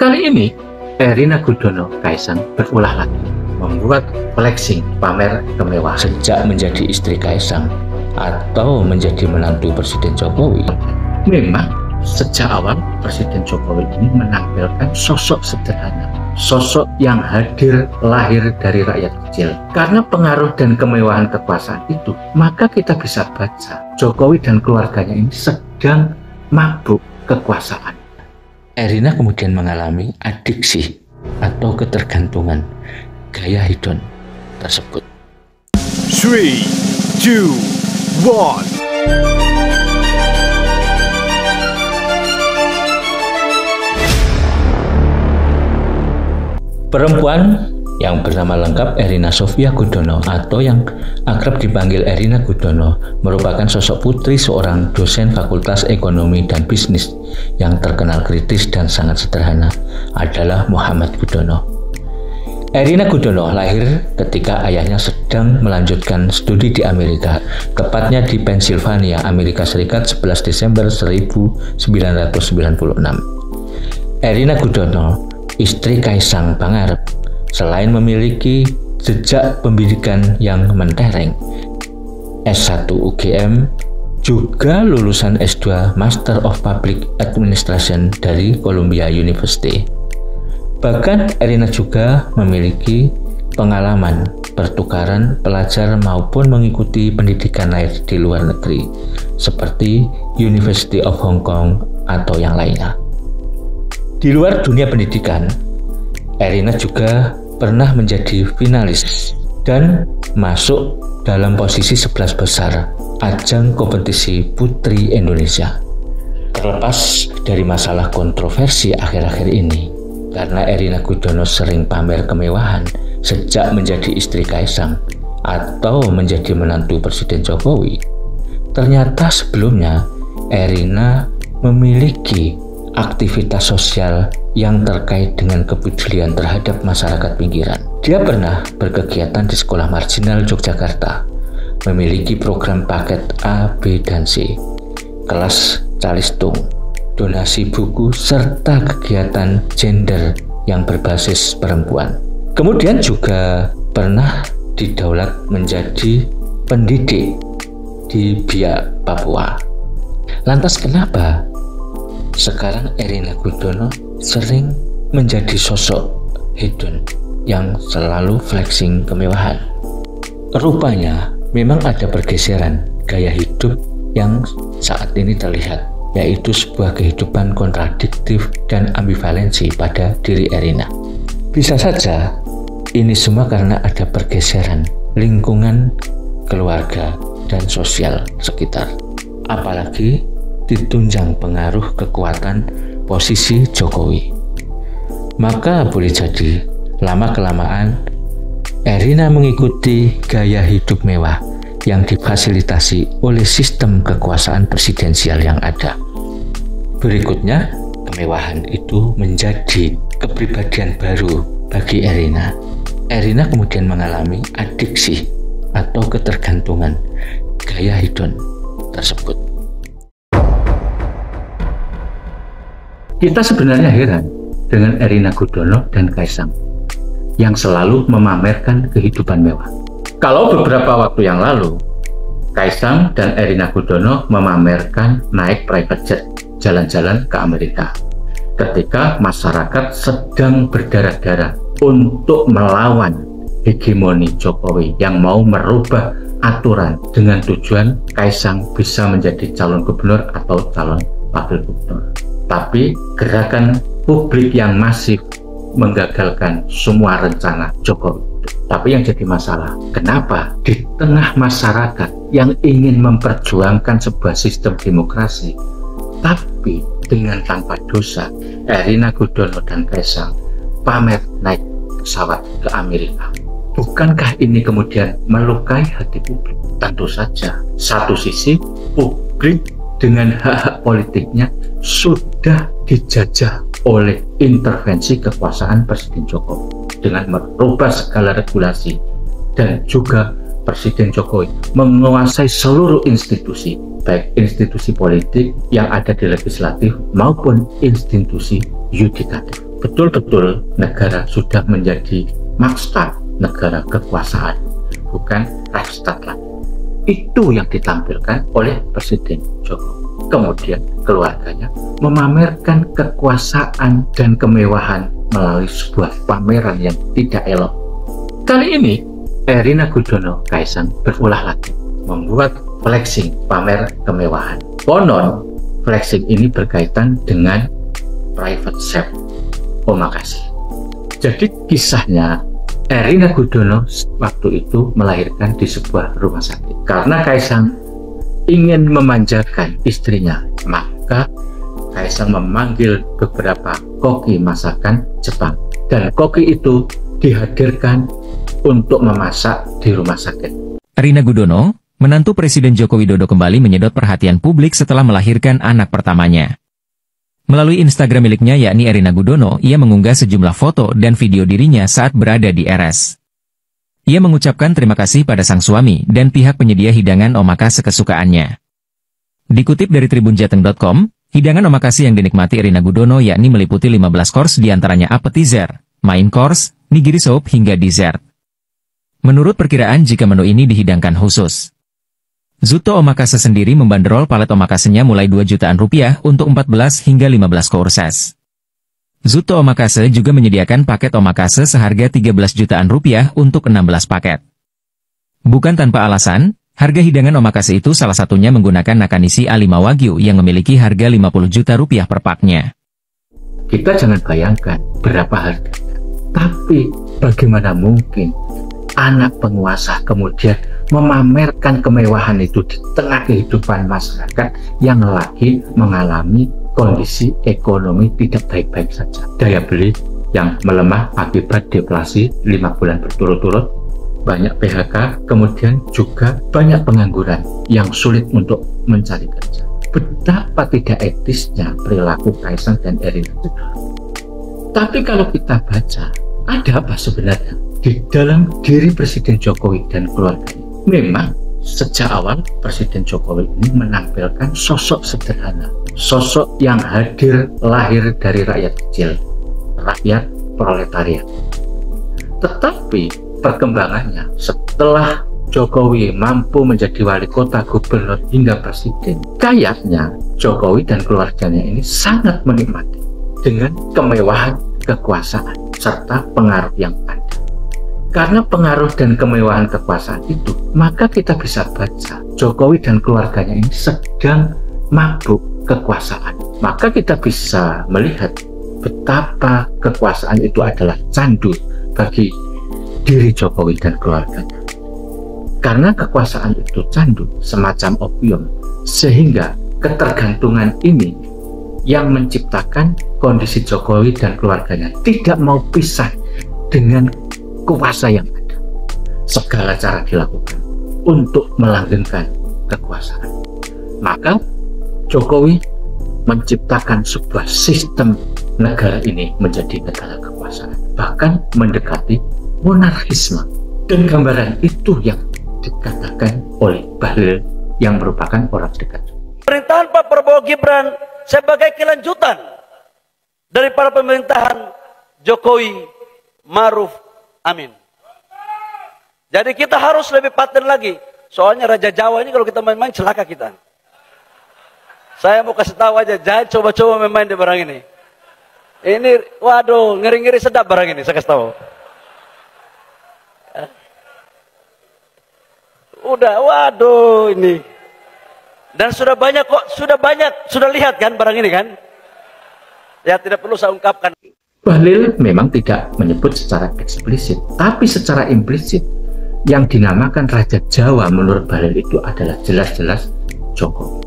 Kali ini Erina Gudono Kaisang berulah lagi membuat flexing pamer kemewahan. Sejak menjadi istri Kaisang atau menjadi menantu Presiden Jokowi, memang sejak awal Presiden Jokowi ini menampilkan sosok sederhana, sosok yang hadir lahir dari rakyat kecil. Karena pengaruh dan kemewahan kekuasaan itu, maka kita bisa baca Jokowi dan keluarganya ini sedang mabuk kekuasaan. Erina kemudian mengalami adiksi atau ketergantungan gaya hedon tersebut. 3, 2, 1. Perempuan yang bernama lengkap Erina Sofia Gudono atau yang akrab dipanggil Erina Gudono merupakan sosok putri seorang dosen Fakultas Ekonomi dan Bisnis yang terkenal kritis dan sangat sederhana adalah Muhammad Gudono. Erina Gudono lahir ketika ayahnya sedang melanjutkan studi di Amerika, tepatnya di Pennsylvania, Amerika Serikat 11 Desember 1996. Erina Gudono, istri Kaisang Pangarep, selain memiliki jejak pendidikan yang mentereng, S1 UGM, juga lulusan S2 Master of Public Administration dari Columbia University. Bahkan Erina juga memiliki pengalaman pertukaran pelajar maupun mengikuti pendidikan lain di luar negeri, seperti University of Hong Kong atau yang lainnya. Di luar dunia pendidikan, Erina juga pernah menjadi finalis dan masuk dalam posisi 11 besar ajang kompetisi Putri Indonesia. Terlepas dari masalah kontroversi akhir-akhir ini, karena Erina Gudono sering pamer kemewahan sejak menjadi istri Kaisang atau menjadi menantu Presiden Jokowi, ternyata sebelumnya Erina memiliki aktivitas sosial yang terkait dengan kepedulian terhadap masyarakat pinggiran. Dia pernah berkegiatan di Sekolah Marginal Yogyakarta, memiliki program paket A, B, dan C, kelas calistung, donasi buku, serta kegiatan gender yang berbasis perempuan. Kemudian juga pernah didaulat menjadi pendidik di Biak, Papua. Lantas kenapa sekarang Erina Gudono sering menjadi sosok hedon yang selalu flexing kemewahan? Rupanya memang ada pergeseran gaya hidup yang saat ini terlihat, yaitu sebuah kehidupan kontradiktif dan ambivalensi pada diri Erina. Bisa saja ini semua karena ada pergeseran lingkungan, keluarga, dan sosial sekitar. Apalagi ditunjang pengaruh kekuatan posisi Jokowi. Maka boleh jadi lama-kelamaan Erina mengikuti gaya hidup mewah yang difasilitasi oleh sistem kekuasaan presidensial yang ada. Berikutnya, kemewahan itu menjadi kepribadian baru bagi Erina. Erina kemudian mengalami adiksi atau ketergantungan gaya hedon tersebut. Kita sebenarnya heran dengan Erina Gudono dan Kaisang yang selalu memamerkan kehidupan mewah. Kalau beberapa waktu yang lalu, Kaisang dan Erina Gudono memamerkan naik private jet jalan-jalan ke Amerika ketika masyarakat sedang berdarah-darah untuk melawan hegemoni Jokowi yang mau merubah aturan dengan tujuan Kaisang bisa menjadi calon gubernur atau calon wakil gubernur. Tapi gerakan publik yang masif menggagalkan semua rencana Jokowi. Tapi yang jadi masalah, kenapa di tengah masyarakat yang ingin memperjuangkan sebuah sistem demokrasi, tapi dengan tanpa dosa, Erina Gudono dan Kaisang pamer naik pesawat ke Amerika? Bukankah ini kemudian melukai hati publik? Tentu saja, satu sisi publik dengan hak-hak politiknya sudah dijajah oleh intervensi kekuasaan Presiden Jokowi dengan merubah segala regulasi, dan juga Presiden Jokowi menguasai seluruh institusi, baik institusi politik yang ada di legislatif maupun institusi yudikatif. betul-betul negara sudah menjadi Makstar, negara kekuasaan, bukan Reichstag lagi. Itu yang ditampilkan oleh Presiden Jokowi. Kemudian keluarganya memamerkan kekuasaan dan kemewahan melalui sebuah pameran yang tidak elok. Kali ini Erina Gudono Kaisang berulah lagi membuat flexing, pamer kemewahan. Konon flexing ini berkaitan dengan private chef omakase. Jadi kisahnya Erina Gudono waktu itu melahirkan di sebuah rumah sakit. Karena Kaisang ingin memanjakan istrinya, maka Kaisang memanggil beberapa koki masakan Jepang. Dan koki itu dihadirkan untuk memasak di rumah sakit. Erina Gudono, menantu Presiden Joko Widodo, kembali menyedot perhatian publik setelah melahirkan anak pertamanya. Melalui Instagram miliknya yakni Erina Gudono, ia mengunggah sejumlah foto dan video dirinya saat berada di RS. Ia mengucapkan terima kasih pada sang suami dan pihak penyedia hidangan omakase kesukaannya. Dikutip dari tribunjateng.com, hidangan omakase yang dinikmati Erina Gudono yakni meliputi 15 course diantaranya appetizer, main course, nigiri soup hingga dessert. Menurut perkiraan jika menu ini dihidangkan khusus, Zuto Omakase sendiri membanderol palet omakasenya mulai 2 jutaan rupiah untuk 14 hingga 15 courses. Zuto Omakase juga menyediakan paket omakase seharga 13 jutaan rupiah untuk 16 paket. Bukan tanpa alasan, harga hidangan omakase itu salah satunya menggunakan Nakanishi A5 Wagyu yang memiliki harga 50 juta rupiah per paknya. Kita jangan bayangkan berapa harganya, tapi bagaimana mungkin anak penguasa kemudian memamerkan kemewahan itu di tengah kehidupan masyarakat yang lagi mengalami kondisi ekonomi tidak baik-baik saja. Daya beli yang melemah akibat deflasi 5 bulan berturut-turut, banyak PHK, kemudian juga banyak pengangguran yang sulit untuk mencari kerja. Betapa tidak etisnya perilaku Kaisang dan Erina Gudono. Tapi kalau kita baca, ada apa sebenarnya di dalam diri Presiden Jokowi dan keluarganya? Memang sejak awal Presiden Jokowi ini menampilkan sosok sederhana, sosok yang hadir lahir dari rakyat kecil, rakyat proletariat. Tetapi perkembangannya setelah Jokowi mampu menjadi wali kota, gubernur hingga presiden, kayaknya Jokowi dan keluarganya ini sangat menikmati dengan kemewahan kekuasaan serta pengaruh yang ada. Karena pengaruh dan kemewahan kekuasaan itu, maka kita bisa baca Jokowi dan keluarganya ini sedang mabuk kekuasaan. Maka kita bisa melihat betapa kekuasaan itu adalah candu bagi diri Jokowi dan keluarganya. Karena kekuasaan itu candu, semacam opium, sehingga ketergantungan ini yang menciptakan kondisi Jokowi dan keluarganya tidak mau pisah dengan kuasa yang ada. Segala cara dilakukan untuk melanggengkan kekuasaan. Maka Jokowi menciptakan sebuah sistem negara ini menjadi negara kekuasaan, bahkan mendekati monarkisme. Dan gambaran itu yang dikatakan oleh Bahlil yang merupakan orang dekat. Pemerintahan Pak Prabowo Gibran sebagai kelanjutan daripada pemerintahan Jokowi Maruf Amin. Jadi kita harus lebih paten lagi. Soalnya Raja Jawa ini kalau kita main-main celaka kita. Saya mau kasih tahu aja, jangan coba-coba main-main di barang ini. Ini, waduh, ngeri-ngeri sedap barang ini, saya kasih tahu. Udah, waduh ini. Dan sudah banyak kok, sudah lihat kan barang ini kan? Ya tidak perlu saya ungkapkan. Bahlil memang tidak menyebut secara eksplisit, tapi secara implisit yang dinamakan Raja Jawa menurut Bahlil itu adalah jelas-jelas Jokowi.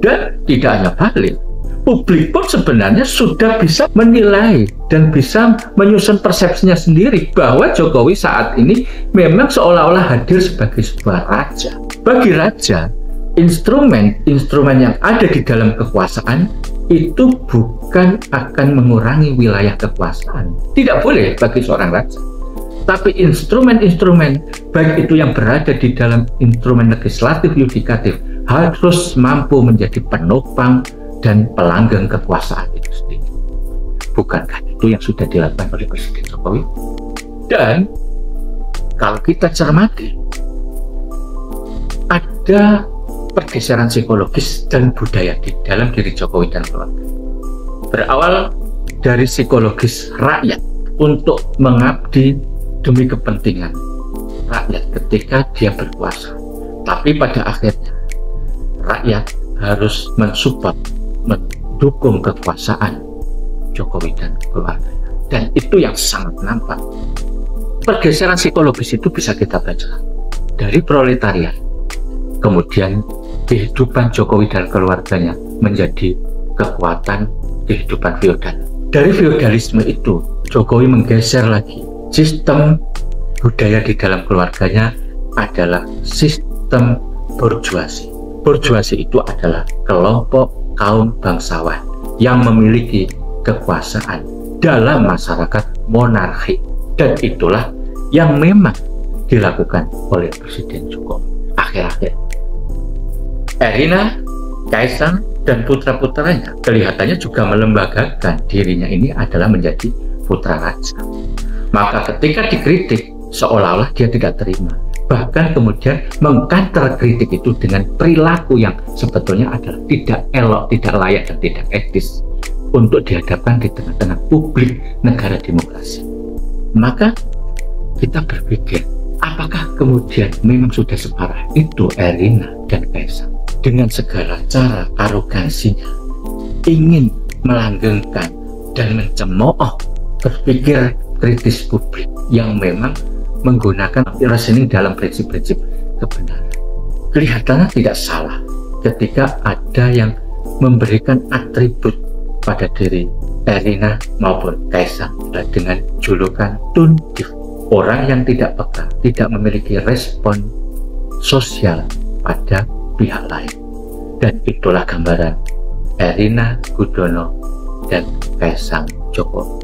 Dan tidak hanya Bahlil, publik pun sebenarnya sudah bisa menilai dan bisa menyusun persepsinya sendiri bahwa Jokowi saat ini memang seolah-olah hadir sebagai sebuah raja. Bagi raja, instrumen yang ada di dalam kekuasaan itu bukan akan mengurangi wilayah kekuasaan. Tidak boleh bagi seorang raja. Tapi instrumen-instrumen, baik itu yang berada di dalam instrumen legislatif, yudikatif, harus mampu menjadi penopang dan pelanggeng kekuasaan itu sendiri. Bukan kan? itu yang sudah dilakukan oleh Presiden Jokowi. Dan kalau kita cermati, ada pergeseran psikologis dan budaya di dalam diri Jokowi dan keluarga. Berawal dari psikologis rakyat untuk mengabdi demi kepentingan rakyat ketika dia berkuasa. Tapi pada akhirnya rakyat harus mensupport, mendukung kekuasaan Jokowi dan keluarga. Dan itu yang sangat nampak. Pergeseran psikologis itu bisa kita baca dari proletariat, kemudian kehidupan Jokowi dan keluarganya menjadi kekuatan kehidupan feodal. Dari feodalisme itu, Jokowi menggeser lagi. Sistem budaya di dalam keluarganya adalah sistem borjuasi. Borjuasi itu adalah kelompok kaum bangsawan yang memiliki kekuasaan dalam masyarakat monarki. Dan itulah yang memang dilakukan oleh Presiden Jokowi. Akhir-akhir, Erina, Kaisang, dan putra-putranya kelihatannya juga melembagakan dirinya ini adalah menjadi putra raja. Maka ketika dikritik, seolah-olah dia tidak terima. Bahkan kemudian mengcounter kritik itu dengan perilaku yang sebetulnya adalah tidak elok, tidak layak, dan tidak etis untuk dihadapkan di tengah-tengah publik negara demokrasi. Maka kita berpikir, apakah kemudian memang sudah separah itu Erina dan Kaisang dengan segala cara arogansinya ingin melanggengkan dan mencemooh berpikir kritis publik yang memang menggunakan reasoning dalam prinsip-prinsip kebenaran. Kelihatannya tidak salah ketika ada yang memberikan atribut pada diri Erina maupun Kaisang dengan julukan tundif, orang yang tidak peka, tidak memiliki respon sosial pada pihak lain. Dan itulah gambaran Erina Gudono dan Kaisang Jokowi.